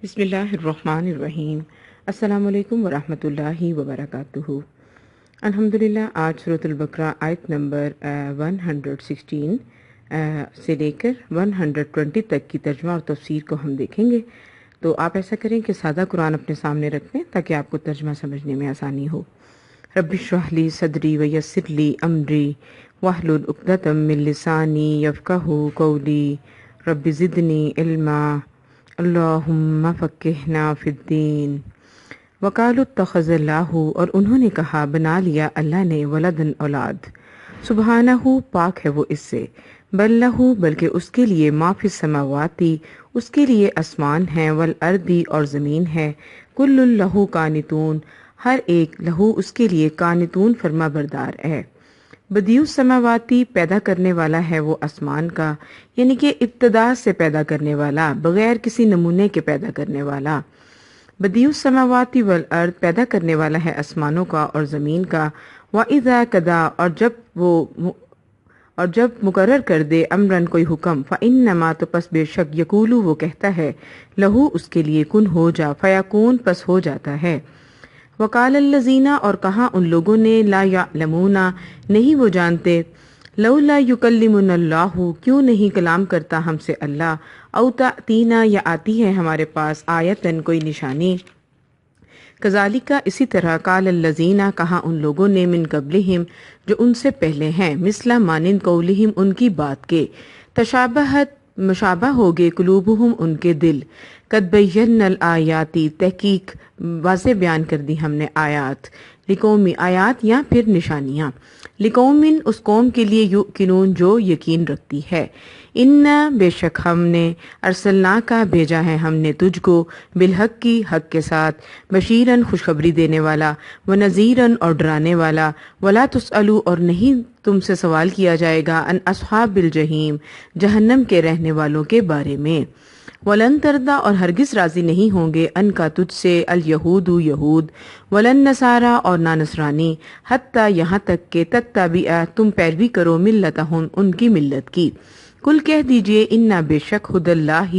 بسم اللہ الرحمن الرحیم۔ السلام علیکم ورحمۃ اللہ وبرکاتہ۔ الحمدللہ آج سورۃ البقرہ آیت نمبر 116 سے لے کر 120 تک کی ترجمہ اور تفسیر کو ہم دیکھیں گے۔ تو آپ ایسا کریں کہ سادہ قرآن اپنے سامنے رکھ لیں تاکہ آپ کو ترجمہ سمجھنے میں آسانی ہو۔ رب اشرح لی صدری ویسر لی امری واحلل عقدۃ من لسانی یفقہوا قولی رب زدنی علما اللہم فقہنا فی الدین۔ وقالوا اتخذ اللہ، اور انہوں نے کہا بنا لیا اللہ نے ولدن اولاد، سبحانہ پاک ہے وہ اس سے، بل لہ بلکہ اس کے لیے ما فی السماواتی اس کے لیے آسمان ہیں، والارضی اور زمین ہے، کل لہ قانتون ہر ایک لہو اس کے لیے قانتون فرما بردار ہے۔ بدیع السماواتی پیدا کرنے والا ہے وہ آسمان کا، یعنی کہ ابتدا سے پیدا کرنے والا، بغیر کسی نمونے کے پیدا کرنے والا۔ بدیع السماواتی والارض پیدا کرنے والا ہے آسمانوں کا اور زمین کا۔ وَإِذَا قَضَىٰ اور جب مقرر کر دے امرن کوئی حکم، فَإِنَّمَا تو پس بے شک یقولو وہ کہتا ہے، لہو اس کے لیے کن ہو جا، فیکون پس ہو جاتا ہے۔ وقال الذین اور کہا ان لوگوں نے لا یعلمون نہیں وہ جانتے، لولا یکلمنا اللہ کیوں نہیں کلام کرتا ہم سے اللہ، او تأتینا یا آتی ہے ہمارے پاس آیتن کوئی نشانی۔ کذالک اسی طرح قال الذین کہا ان لوگوں نے من قبلہم جو ان سے پہلے ہیں، مثل مانند قولہم ان کی بات کے، تشابہت مشابہ ہو گئے قلوبہم ان کے دل، قد بینا الآیاتی تحقیق واضح بیان کر دی ہم نے آیات، لقومی آیات یا پھر نشانیاں، لقومن اس قوم کے لیے یوقنون جو یقین رکھتی ہے۔ ان بے شک ہم نے ارسلنا کا بھیجا ہے ہم نے تجھ کو بالحق کی حق کے ساتھ، بشیرن خوشخبری دینے والا، ونذیرن اور ڈرانے والا، ولا تسألوا اور نہیں تم سے سوال کیا جائے گا ان اصحاب الجحیم جہنم کے رہنے والوں کے بارے میں۔ ولن تردا اور ہرگز راضی نہیں ہوں گے ان کا تجھ سے الیہود یہود، ولن نصارا اور نہ نصرانی، حتیٰ یہاں تک کہ تتبعوا تم پیروی کرو ملتہم ان کی ملت کی۔ کل کہہ دیجئے انا بے شک ہدی اللہ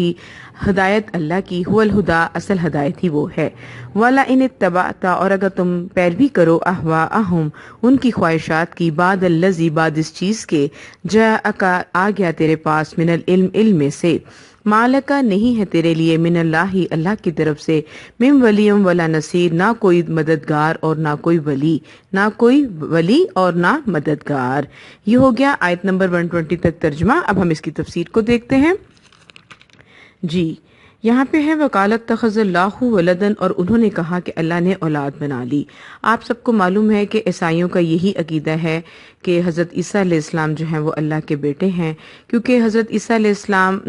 ہدایت اللہ کی، هو الہدا اصل ہدایت ہی وہ ہے، ولا ان اتبعت اور اگر تم پیروی کرو اہواءہم ان کی خواہشات کی، بعد الذی بعد اس چیز کے جاءک آ گیا تیرے پاس، من العلم علم میں سے، مالک نہیں ہے تیرے لیے من اللہ اللہ کی طرف سے، من ولی ولا نصیر نہ کوئی مددگار اور نہ کوئی ولی، نہ کوئی ولی اور نہ مددگار۔ یہ ہو گیا آیت نمبر 120 تک ترجمہ۔ اب ہم اس کی تفسیر کو دیکھتے ہیں۔ جی یہاں پہ ہے وقالت اتخذ اللہ ولدن، اور انہوں نے کہا کہ اللہ نے اولاد بنا لی۔ آپ سب کو معلوم ہے کہ عیسائیوں کا یہی عقیدہ ہے کہ حضرت عیسیٰ علیہ السلام جو ہیں وہ اللہ کے بیٹے ہیں، کیونکہ حضرت عیسیٰ علیہ السلام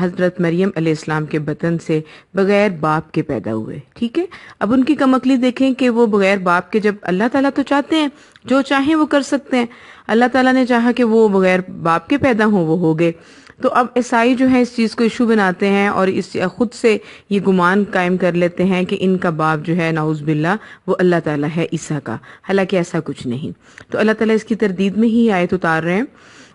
حضرت مریم علیہ السلام کے بطن سے بغیر باپ کے پیدا ہوئے، ٹھیک ہے۔ اب ان کی کم عقلی دیکھیں کہ وہ بغیر باپ کے، جب اللہ تعالیٰ تو چاہتے ہیں جو چاہیں وہ کر سکتے ہیں، اللہ تعالیٰ نے چاہا کہ وہ بغیر باپ کے پیدا ہوں، وہ ہو گئے۔ تو اب عیسائی جو ہیں اس چیز کو ایشو بناتے ہیں اور اس خود سے یہ گمان قائم کر لیتے ہیں کہ ان کا باپ جو ہے نعوذ باللہ وہ اللہ تعالیٰ ہے عیسیٰ کا، حالانکہ ایسا کچھ نہیں۔ تو اللہ تعالیٰ اس کی تردید میں ہی آیت اتار رہے ہیں،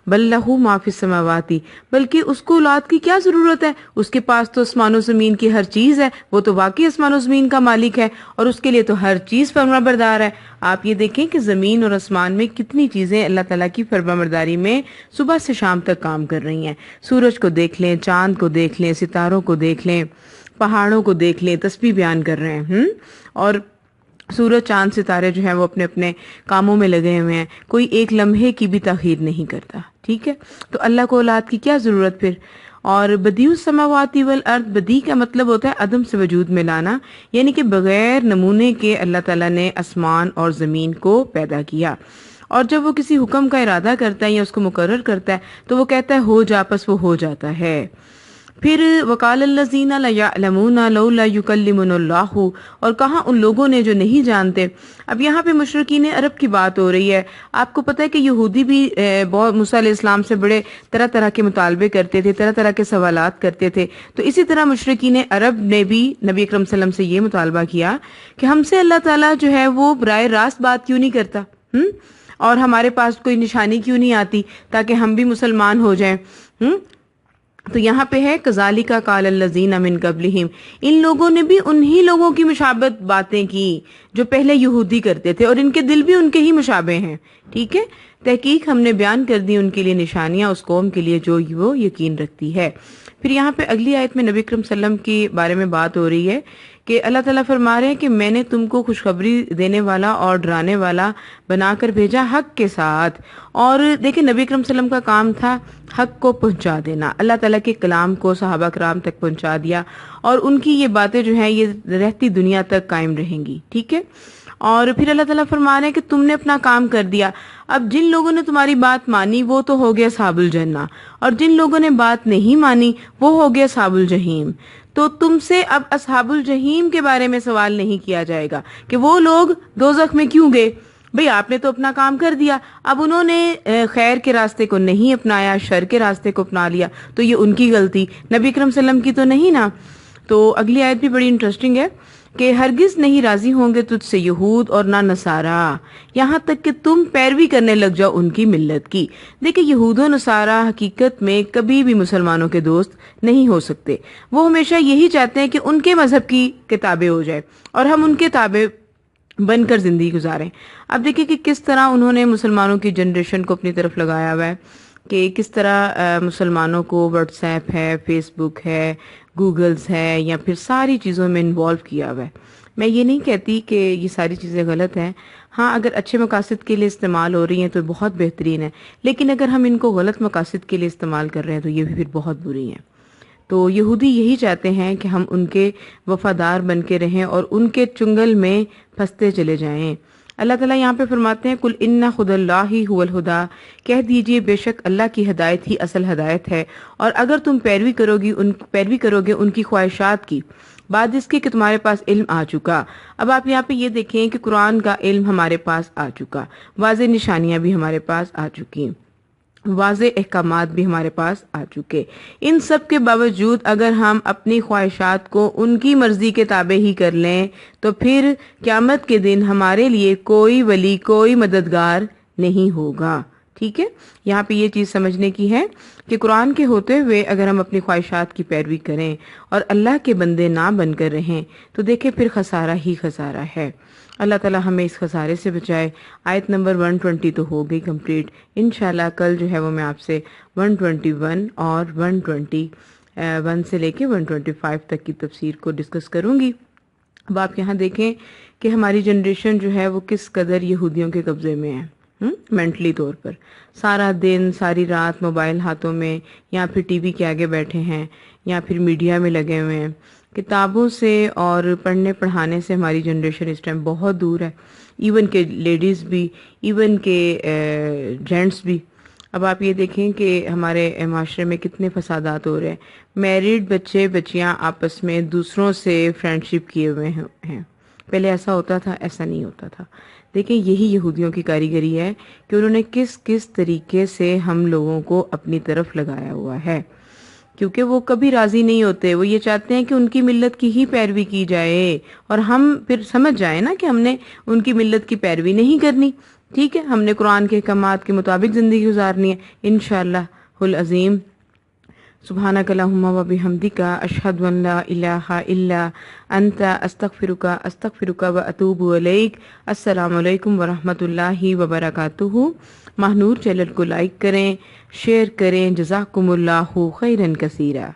بل لہ ما فی السماواتی بلکہ اس کو اولاد کی کیا ضرورت ہے، اس کے پاس تو آسمان و زمین کی ہر چیز ہے، وہ تو واقعی آسمان و زمین کا مالک ہے اور اس کے لیے تو ہر چیز فرما بردار ہے۔ آپ یہ دیکھیں کہ زمین اور آسمان میں کتنی چیزیں اللہ تعالیٰ کی فرما برداری میں صبح سے شام تک کام کر رہی ہیں۔ سورج کو دیکھ لیں، چاند کو دیکھ لیں، ستاروں کو دیکھ لیں، پہاڑوں کو دیکھ لیں، تسبیح بیان کر رہے ہیں، اور سورج چاند ستارے جو ہیں وہ اپنے اپنے کاموں میں لگے ہوئے ہیں، کوئی ایک لمحے کی بھی تاخیر نہیں کرتا، ٹھیک ہے۔ تو اللہ کو اولاد کی کیا ضرورت پھر؟ اور بدیع السماواتی والارض، بدیع کا مطلب ہوتا ہے عدم سے وجود میں لانا، یعنی کہ بغیر نمونے کے اللہ تعالیٰ نے آسمان اور زمین کو پیدا کیا، اور جب وہ کسی حکم کا ارادہ کرتا ہے یا اس کو مقرر کرتا ہے تو وہ کہتا ہے ہو جا، پس وہ ہو جاتا ہے۔ پھر وقال الذین لا یعلمون لولا یکلمنا اللہ، اور کہا ان لوگوں نے جو نہیں جانتے۔ اب یہاں پہ مشرکین عرب کی بات ہو رہی ہے۔ آپ کو پتہ ہے کہ یہودی بھی بہت موسیٰ علیہ السلام سے بڑے طرح طرح کے مطالبے کرتے تھے، طرح طرح کے سوالات کرتے تھے، تو اسی طرح مشرکین عرب نے بھی نبی اکرم صلی اللہ علیہ وسلم سے یہ مطالبہ کیا کہ ہم سے اللہ تعالیٰ جو ہے وہ براہ راست بات کیوں نہیں کرتا، اور ہمارے پاس کوئی نشانی کیوں نہیں آتی تاکہ ہم بھی مسلمان ہو جائیں۔ تو یہاں پہ ہے کذالک قال الذین من قبلہم، ان لوگوں نے بھی انہی لوگوں کی مشابہت باتیں کی جو پہلے یہودی کرتے تھے، اور ان کے دل بھی ان کے ہی مشابہ ہیں. ٹھیک ہے، تحقیق ہم نے بیان کر دی ان کے لیے نشانیاں اس قوم کے لیے جو وہ یقین رکھتی ہے. پھر یہاں پہ اگلی آیت میں نبی کریم صلی اللہ علیہ وسلم کے بارے میں بات ہو رہی ہے کہ اللہ تعالیٰ فرما رہے ہیں کہ میں نے تم کو خوشخبری دینے والا اور ڈرانے والا بنا کر بھیجا حق کے ساتھ. اور دیکھیں نبی کریم صلی اللہ علیہ وسلم کا کام تھا حق کو پہنچا دینا، اللہ تعالیٰ کے کلام کو صحابہ کرام تک پہنچا دیا، اور ان کی یہ باتیں جو ہیں یہ رہتی دنیا تک قائم رہیں گی. ٹھیک ہے، اور پھر اللہ تعالیٰ فرما رہے ہیں کہ تم نے اپنا کام کر دیا. اب جن لوگوں نے تمہاری بات مانی وہ تو ہو گیا اصحاب الجنہ، اور جن لوگوں نے بات نہیں مانی وہ ہو گیا اصحاب الجحیم. تو تم سے اب اصحاب الجحیم کے بارے میں سوال نہیں کیا جائے گا کہ وہ لوگ دوزخ میں کیوں گئے. بھئی آپ نے تو اپنا کام کر دیا، اب انہوں نے خیر کے راستے کو نہیں اپنایا، شر کے راستے کو اپنا لیا، تو یہ ان کی غلطی، نبی کرم صلی اللہ علیہ وسلم کی تو نہیں نا. تو اگلی آیت بھی بڑی انٹرسٹنگ ہے کہ ہرگز نہیں راضی ہوں گے تجھ سے یہود اور نہ نصارہ، یہاں تک کہ تم پیروی کرنے لگ جاؤ ان کی ملت کی. دیکھیں یہود و نصارہ حقیقت میں کبھی بھی مسلمانوں کے دوست نہیں ہو سکتے. وہ ہمیشہ یہی چاہتے ہیں کہ ان کے مذہب کی کتابیں ہو جائے اور ہم ان کے تابع بن کر زندگی گزاریں. اب دیکھیں کہ کس طرح انہوں نے مسلمانوں کی جنریشن کو اپنی طرف لگایا ہوا ہے، کہ کس طرح مسلمانوں کو واٹس ایپ ہے، فیس بک ہے، گوگلز ہے، یا پھر ساری چیزوں میں انوالو کیا ہوا ہے. میں یہ نہیں کہتی کہ یہ ساری چیزیں غلط ہیں، ہاں اگر اچھے مقاصد کے لیے استعمال ہو رہی ہیں تو بہت بہترین ہے، لیکن اگر ہم ان کو غلط مقاصد کے لیے استعمال کر رہے ہیں تو یہ بھی پھر بہت بری ہیں. تو یہودی یہی چاہتے ہیں کہ ہم ان کے وفادار بن کے رہیں اور ان کے چنگل میں پھنستے چلے جائیں. اللہ تعالیٰ یہاں پہ فرماتے ہیں کل ان خد اللہ هو الہدی، کہہ دیجئے بے شک اللہ کی ہدایت ہی اصل ہدایت ہے، اور اگر تم پیروی کرو گے ان کی خواہشات کی بعد اس کے کہ تمہارے پاس علم آ چکا. اب آپ یہاں پہ یہ دیکھیں کہ قرآن کا علم ہمارے پاس آ چکا، واضح نشانیاں بھی ہمارے پاس آ چکی، واضح احکامات بھی ہمارے پاس آ چکے. ان سب کے باوجود اگر ہم اپنی خواہشات کو ان کی مرضی کے تابع ہی کر لیں تو پھر قیامت کے دن ہمارے لیے کوئی ولی، کوئی مددگار نہیں ہوگا. ٹھیک ہے، یہاں پہ یہ چیز سمجھنے کی ہے کہ قرآن کے ہوتے ہوئے اگر ہم اپنی خواہشات کی پیروی کریں اور اللہ کے بندے نہ بن کر رہیں تو دیکھیں پھر خسارہ ہی خسارہ ہے. اللہ تعالیٰ ہمیں اس خسارے سے بچائے. آیت نمبر 120 تو ہو گئی کمپلیٹ. انشاءاللہ کل جو ہے وہ میں آپ سے 121 اور 121 سے لے کے 125 تک کی تفسیر کو ڈسکس کروں گی. اب آپ یہاں دیکھیں کہ ہماری جنریشن جو ہے وہ کس قدر یہودیوں کے قبضے میں ہے مینٹلی طور پر. سارا دن ساری رات موبائل ہاتھوں میں، یا پھر ٹی وی کے آگے بیٹھے ہیں، یا پھر میڈیا میں لگے ہوئے ہیں. کتابوں سے اور پڑھنے پڑھانے سے ہماری جنریشن اس ٹائم بہت دور ہے، ایون کہ لیڈیز بھی، ایون کہ جینٹس بھی. اب آپ یہ دیکھیں کہ ہمارے معاشرے میں کتنے فسادات ہو رہے ہیں. میریڈ بچے بچیاں آپس میں دوسروں سے فرینڈشپ کیے ہوئے ہیں. پہلے ایسا ہوتا تھا؟ ایسا نہیں ہوتا تھا. دیکھیں یہی یہودیوں کی کاریگری ہے کہ انہوں نے کس کس طریقے سے ہم لوگوں کو اپنی طرف لگایا ہوا ہے، کیونکہ وہ کبھی راضی نہیں ہوتے. وہ یہ چاہتے ہیں کہ ان کی ملت کی ہی پیروی کی جائے اور ہم پھر سمجھ جائیں نا کہ ہم نے ان کی ملت کی پیروی نہیں کرنی. ٹھیک ہے، ہم نے قرآن کے احکامات کے مطابق زندگی گزارنی ہے انشاءاللہ العظیم. سبحانک اللہم و بحمدک اشہد ان لا الہ الا انت استغفرک و اتوب الیک. السلام علیکم ورحمۃ اللہ وبرکاتہ. ماہنور چینل کو لائک کریں، شیئر کریں. جزاکم اللہ خیرا کثیرا.